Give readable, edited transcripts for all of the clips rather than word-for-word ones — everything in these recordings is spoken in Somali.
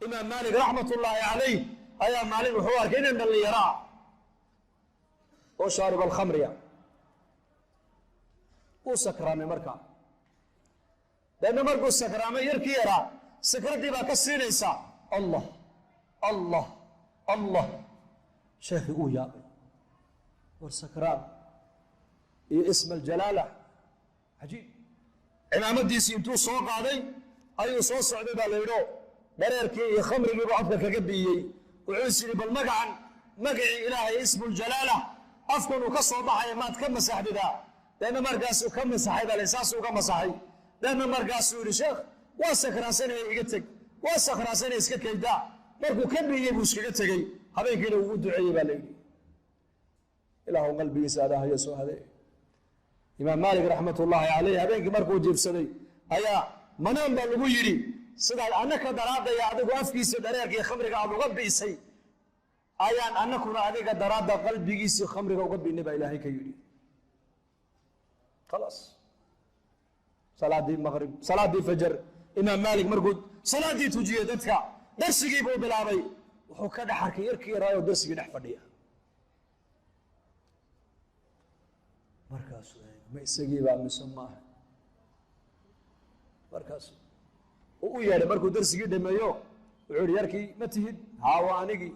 imaam maalik raxmatullaahi calayh ayaa maalin wuxuu arkay inan dhallinyaraa oo shaarib alkhamriya uu sakraamay markaa deedna markuu sakraamay yarkii yaraa sakraddii baa ka siinaysaa allah allah allah sheekhii uu yaabay war sakraan iyo isma aljalaala cajiib cimaamadiisii intuu soo qaaday ayuu soo socday baa la yidho dhareerkii iyo khamrigiibu afka kaga biiyey wuxuu is yidhi bal magacii ilaahay ismuljalaala afkan uu ka soo baxaya maad ka masaxdidaa deedna markaasuu ka masaxay baa saasuu ka masaxay deedna markaasuu yidhi sheekh waa sakraansanaya iga teg waa sakraansanaya iska kaydaa markuu ka biiyey buu iskaga tegey habeenkiina uu u duceeyey baa la yidhi ilaahu qalbigiisa adaahayo soo hadee imaam maalik raxmatullaahi calayh habeenkii markuu jiibsaday ayaa manaan baa lagu yidhi sidaad annaka daraadaya adigu afkiisa dhareerkii khamriga aad uga biisay ayaan annakuna adiga daraadda qalbigiisii khamriga uga biinay baa ilaahay ka yidhi khalaas salaaddii maqrib salaaddii fajar imaam maalik markuu salaaddii tujiyey dadka darsigii buu bilaabay wuxuu ka dhex arkay yarkii yaraayoo darsigii dhex fadhiya markaasuu ma isagiibaa mise maaha markaasu uu u yeedhay markuu darsigii dhameeyo wuxuu yihi yarkii ma tihid haa waa anigii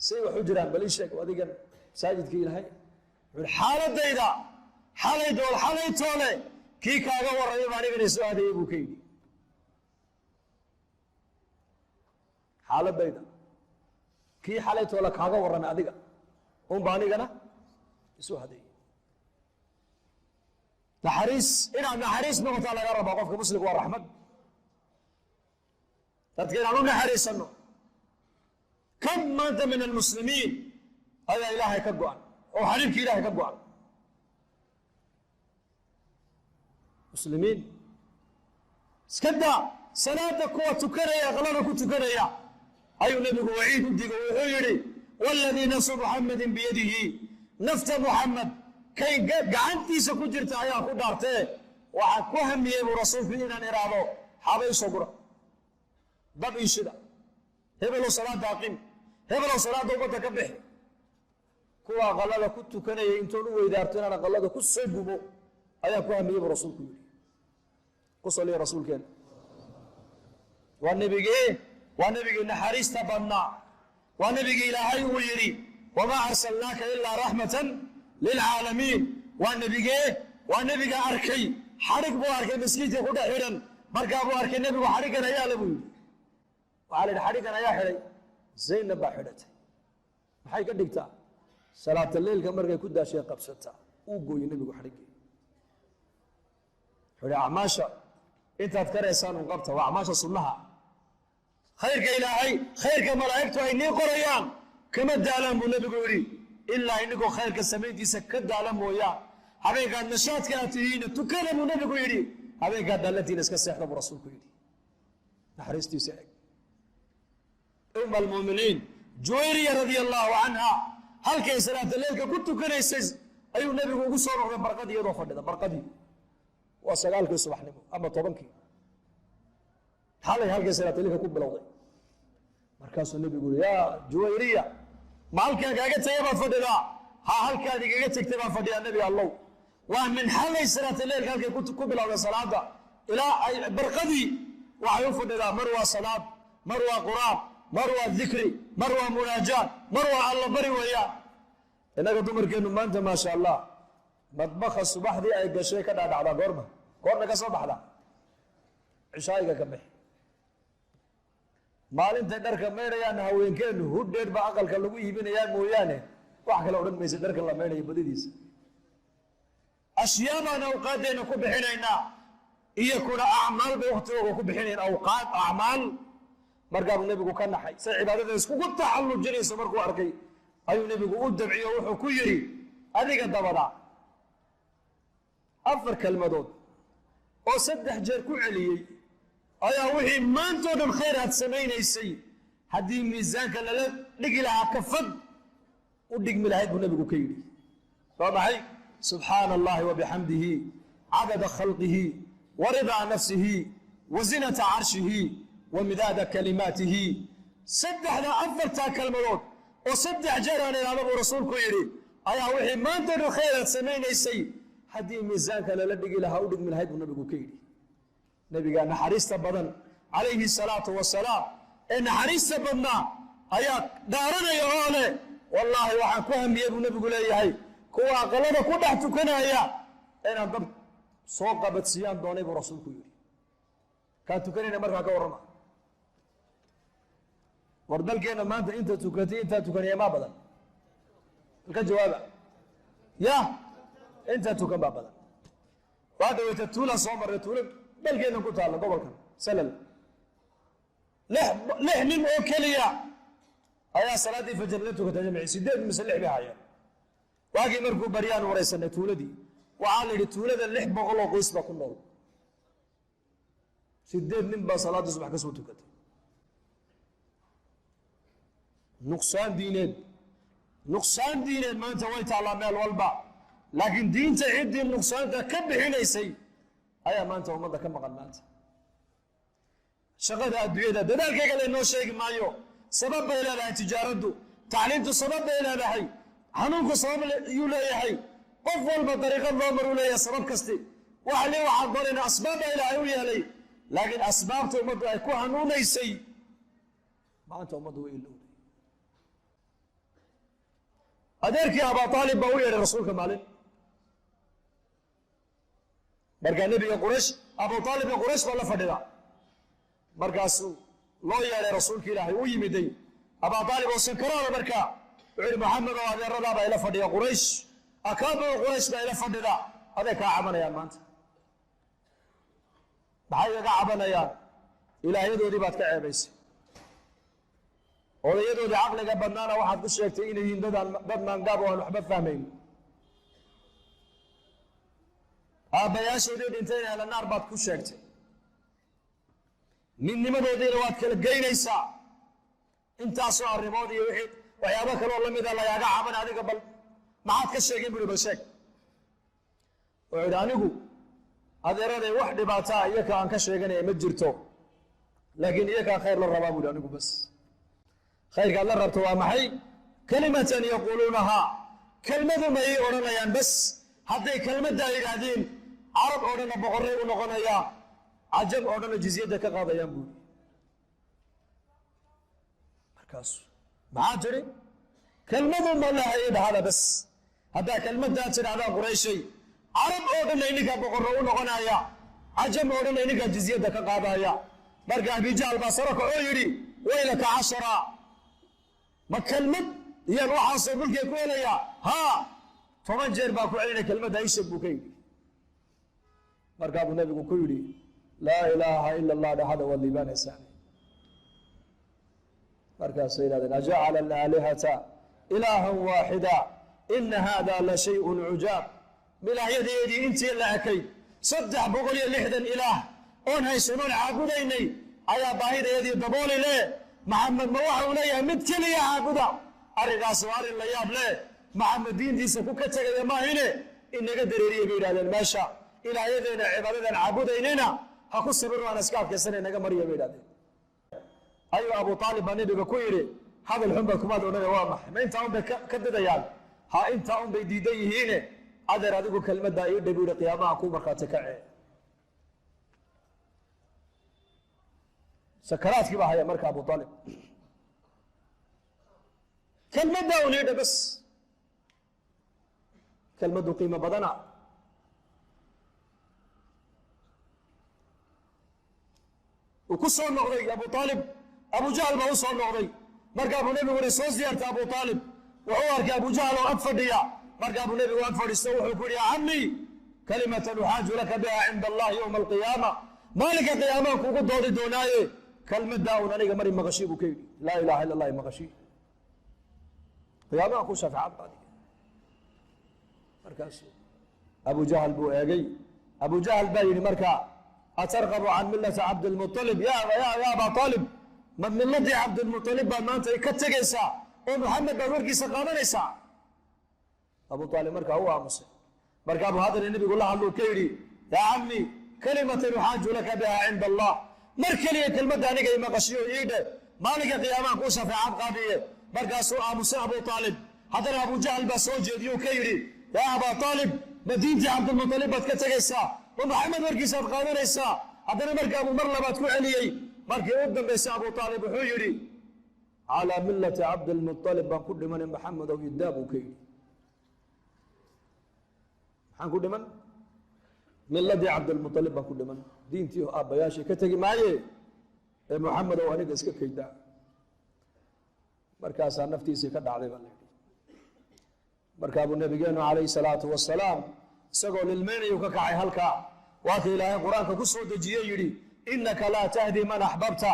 say wax u jiraan bal ii sheeg adigan masaajidkii ilaahay wuxuu yihi xaaladayda xalay toole kii kaaga warramay baa anigana soo aadayey buu ka yidhi xaaladayda kii xalay toole kaaga warramay adiga unba anigana isu hadeeyey naxariis inaad naxariis noqotaa laga rabaa qofka muslimka waa raxmad dadka inaan u naxariisanno kam maanta min almuslimiin ayaa ilaahay ka go-an oo xariibka ilaahay ka go-an muslimiin iska daa salaada kuwa tukanaya aqlada ku tukanaya ayuu nebigu waciid u digo wuxuu yidhi waaladii nafsu muxamadin biyadihi nafta muxamed kay gacantiisa ku jirta ayaa ku dhaartee waxaa ku hamiyey buu rasuulku inaan iraado xabaysoo gura dab iishida hebelow salaada aqim hebelow salaada ummadda ka bixi kuwa aqalada ku tukanayay intoon u weydaarto inaan aqalada ku soo gubo ayaa ku hamiyey buu rasuulku yidhi ku saliya rasuulkeena waa nebigii naxariista badnaa waa nebigii ilaahay uu yidhi wamaa arsalnaaka ilaa raxmatan lilcaalamiin waa nebiga arkay xadhig buu arkay maskiidka ku dhex xidhan markaa buu arkay nebigu xadhiggan ayaa le buu yidhi waxaa la yidhi xadhiggan ayaa xidhay zaynab baa xidhatay maxay ka dhigtaa salaata leylka markay ku daashay qabsataa uu gooyey nebigu xadhiggii wuxuu yidhi acmaasha intaad karaysaan un qabta waa acmaasha sunnaha khayrka ilaahay khayrka malaa'igtu ay nii qorayaan kama daalaan buu nebigu yidhi ilaa inigoo khayrka samayntiisa ka daala mooyaan habeenkaad nashaadka aad tihiina tukana buu nebigu yidhi habeenkaad daallantiina iska seexda buu rasuulku yidhi naxariistiisa eg umma almuuminiin juwayriya radia allaahu canha halkay salaata leelka ku tukanaysay ayuu nebigu ugu soo noqday barqadii iyadoo fadhida barqadii waa 9kii subaxnimo ama 10kii xalay halkay salaata leelka ku bilowday markaasuu nebigu yidhi yaa juwayriya ma halkaan kaaga tegay baad fadhidaa ha halkaad igaga tegtay baan fadhiyaa nebi allow waa min xalay salaata leelka halkay ku bilowday salaada ilaa ay barqadii waxay u fadhidaa mar waa salaad mar waa quraan mar waa dikri mar waa munaajaat mar waa alla bari weeyaan innaga dumarkeennu maanta maasha allah madbakha subaxdii ay gashay ka dhaadhacdaa goorma ka soo baxdaa cishaayiga ka bixi maalintay dharka maydhayaanna haweenkeennu hudheer baa aqalka lagu iibinayaa mooyaane wax kale odhan maysa dharkan la maydhayo badidiisa ashyaa baan awqaaddeenna ku bixinaynaa iyo kuna acmaal bay waktigooga ku bixinayn awqaad acmaal markaabuu nebigu ka naxay say cibaadada iskugu taxallujinayso markuu arkay ayuu nebigu u dabciyo wuxuu ku yidhi adiga dabada 4 kelmadood oo 3 jeer ku celiyey ayaa wixii maantoo dhan khayr aad samaynaysay haddii miisaanka lala dhigi lahaa kafad u dhigmi lahayd buu nebigu ka yidhi soo maxay subxaana allahi wabixamdihi cadada khalqihi waridaa nafsihi wazinata carshihi ومداد كلماته صدح ذا أفرتا كلمات وصدح جيران إلى أبو رسولك يري أيا وحي ما أنتظر خيرا سمين يسي حدي ميزانك للبقي لها أودك من هيد ونبي كيري نبي قال نحريست بدن عليه الصلاة والسلام إن حريست بدنا أيا دارنا يا أولي والله وحن كوهم يبو نبي قول هي كوا قلنا كنا تكنا يا أنا ضبط سوق بتسيان دوني برسولك يري كان تكنا مرة كورما وردلكينا ما أنت تكتي أنت تكني ما بدن الجواب يا أنت تكن ما بدن وهذا وتتولى صومر يتولى بل كينا كنت على قبل كان سلل لح من أوكليا أيا صلاة فجر لتو كتجمع سيدات مسلح بها يا واقي مركو بريان وريسنا تولدي وعالي تولد اللح بغلو قيس بكل نور سيدات من صلاة الصبح كسوتو كتي نقصان دينين ما انت ويت على مال والبا لكن دين تعد النقصان ده كبحين يسي ايا ما انت ومضى كما قلنات شغل الدنيا ده ذلك قال انه شيء مايو سبب الى لها تجارته تعليمته سبب الى لها حنونك سبب يلهي قفل بطريقه ضمر ولا سبب كستي وعلي وحضرنا اسباب الى لي لكن اسبابته ومضى يكون حنون يسي ما انت ومضى الا أدرك يا أبا طالب بوية لرسولك مالين مركا النبي قريش أبو طالب قريش ولا فدلا مركا الله يا رسولك إلهي ويمدي أبا طالب وسنكرار مركا وعيد محمد وهذا الرضا إلى فدلا قريش أكابر قريش إلى فدلا هذا كعبنا يا مانت بحي كعبنا يا إلهي يدو دي بات كعبيس odayadooda caqliga badnaana waxaad ku sheegtay inay yihiin dad maangaab oo aan waxba fahmayn aabbayaashoodii dhintay ahla naar baad ku sheegtay midnimadoodiina waad kala geynaysaa intaasoo arrimood iyo wixii waxyaabo kaloo la mida lagaaga caban adiga bal maxaad ka sheegeen buri bal sheeg wuxuu yidhi anigu adeeraday wax dhibaataa iyaka aan ka sheeganaya ma jirto laakiin iyakaa khayr la rabaa buuri anigu bas خير قال ربط ومحي كلمة يقولونها كلمة ما يقولون بس هذه كلمة داير هذين عرب أورنا بقرة ونقولنا عجب أورنا جزية دك قاضي ينبول مركز ما أدري كلمة ما لها يد هذا بس هذا كلمة داير هذا قريشي عرب أورنا إنك بقرة ونقولنا عجب أورنا إنك جزية دك قاضي مركز بيجال بصرك عيري ويلك 10 ما كلمة هي الروح أصبر لك يقول يا ها فمن جرب أكو علينا كلمة إيش بوكي مركب النبي كيولي لا إله إلا الله ده هذا واللي بان إنسان مركب سيدنا جعل الآلهة إلها واحدا إن هذا لشيء عجاب بلا يدي أنت إلا أكي صدح بقولي لحدا إله أون هاي سنون عابديني أيا باهيد يدي دبولي ليه محمد ما وحو ليه متكلي يا عابدا أرقى سوار اللي ياب ليه محمد دين دي سكوكتك يا ما هنا إنك دريري بيرا للماشا إلى يدينا عبادنا عابديننا هكو سبروا أنا سكاف كسنة إنك مريا بيرا أيوة أبو طالب النبي بكويري هذا الحمد كماد ونبي وامح ما أنت أم بكدد يال ها أنت أم بيديدي هنا أدر هذه كلمة داير دبير قيامة أكو مرخاتك سكرات كيف هي مركب أبو طالب كلمة داوني بس كلمة قيمة بدنا وكسر النغري أبو طالب أبو جهل ما وصل النغري مركب أبو نبي ورسول زيارة أبو طالب وعوارك أبو جهل وأطفر ديا مركب أبو نبي وأطفر يستوحوا يقول يا عمي كلمة نحاج لك بها عند الله يوم القيامة مالك قيامة وقود دوري دوناي كلمة داون أنا مري مغشي بكي لا إله إلا الله مغشي قيامة أكو شفاعة بعد مركز أبو جهل بو أجي أبو جهل باين مركا أترغب عن ملة عبد المطلب يا أبا طالب من ملة عبد المطلب ما أنت كتجسا ومحمد بوركي سقامنسا أبو طالب مركا هو مسلم مركا أبو هذا النبي يقول له علو كيري يا عمي كلمة نحاج لك بها عند الله مركلي كلمة دانيك ما قشيو يده مالك قيامة كو شفاعات قاضية مركز أبو أبو طالب هذا أبو جهل بسوج يديو كيري يا أبا طالب مدينتي عبد المطلب بتكتجسا ومحمد مركز أبقى رئيسا هذا مركز أبو مرلبة تكون علي مركز قدام بس أبو طالب حيري على ملة عبد المطلب بكل من محمد ويدابو كيري حنقول من ملة عبد المطلب بكل من دينتي أبا ياشي كتجي معي محمد وأنا قسك كيدا مركز نفتي سكت عليه بالله مركب النبي عليه الصلاة والسلام سقول المين يكعي هلكا واكي إلهي قرآن كسر دجيه يري إنك لا تهدي من أحببت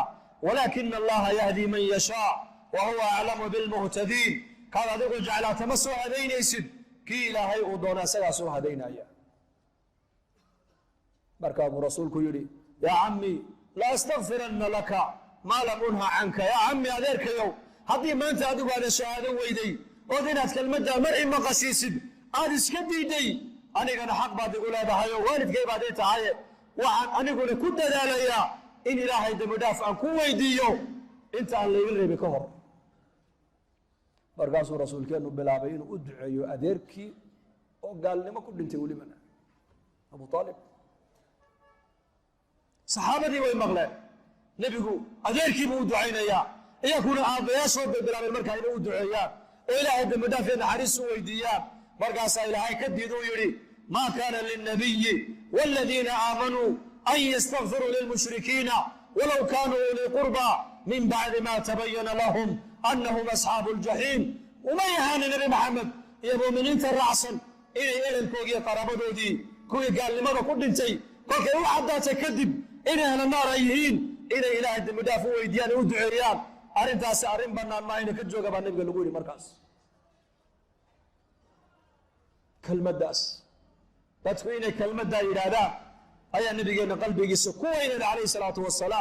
ولكن الله يهدي من يشاء وهو أعلم بالمهتدين قال ذلك جعل تمسوا هذين يسد كي إلهي أدونا سياسوا هذين أيام مركب رسولك يري يا عمي لا استغفرن لك ما لم أنهى عنك يا عمي أذيرك يوم هذه ما أنت أدوك على شهادة ويدي ودينات كلمة مرئي مقاسيسد أنا اسكدي دي أنا كان حق بعد يقول هذا هاي والد كي بعدين تعاية وعن أنا أقول كنت داليا إن إلهي دمدافع كوي ديو أنت اللي يلري بكهر برقاس رسول كانوا بلابين أدعي أديركي وقال لي ما كنت انت ولي منه أبو طالب صحابتي وين مغلى نبي يقول أديركي بودعينا يا يكون أبيا صوب بلابين مركا يودعيا إلهي دمدافع حريص ويديان مرقاس إلهي كددوا يري ما كان للنبي والذين آمنوا أن يستغفروا للمشركين ولو كانوا أولي قربى من بعد ما تبين لهم أنهم أصحاب الجحيم وما يهان النبي محمد يا مؤمنين الرعصن إلى الكوكية قرابة دي كوي قال لماذا كنت انتي كوكي وعدا تكذب إلى أهل النار أيهين إلى إلهي الدمدافع ويديان ودعيان أرنتاس أرن بنان ما إنك جوجا بنبي لقولي مركز كلمة داس تتكوين كلمة دا إرادة أي النبي قلنا قلبي سكوين عليه الصلاة والسلام